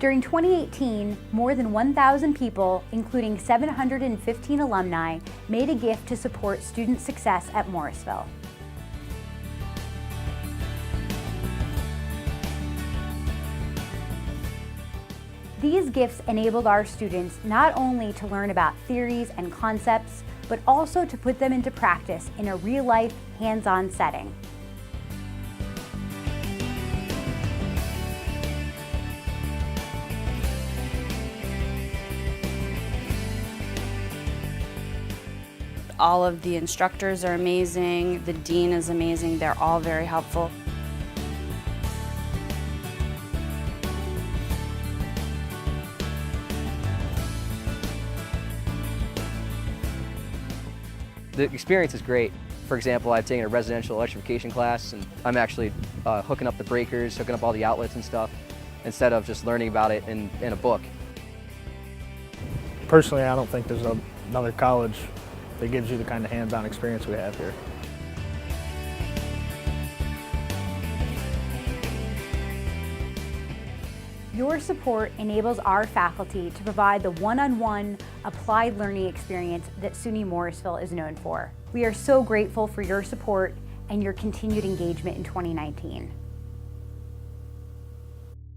During 2018, more than 1,000 people, including 715 alumni, made a gift to support student success at Morrisville. These gifts enabled our students not only to learn about theories and concepts, but also to put them into practice in a real-life, hands-on setting. All of the instructors are amazing, the dean is amazing, they're all very helpful. The experience is great. For example, I've taken a residential electrification class and I'm actually hooking up the breakers, hooking up all the outlets and stuff, instead of just learning about it in a book. Personally, I don't think there's another college that gives you the kind of hands-on experience we have here. Your support enables our faculty to provide the one-on-one applied learning experience that SUNY Morrisville is known for. We are so grateful for your support and your continued engagement in 2019.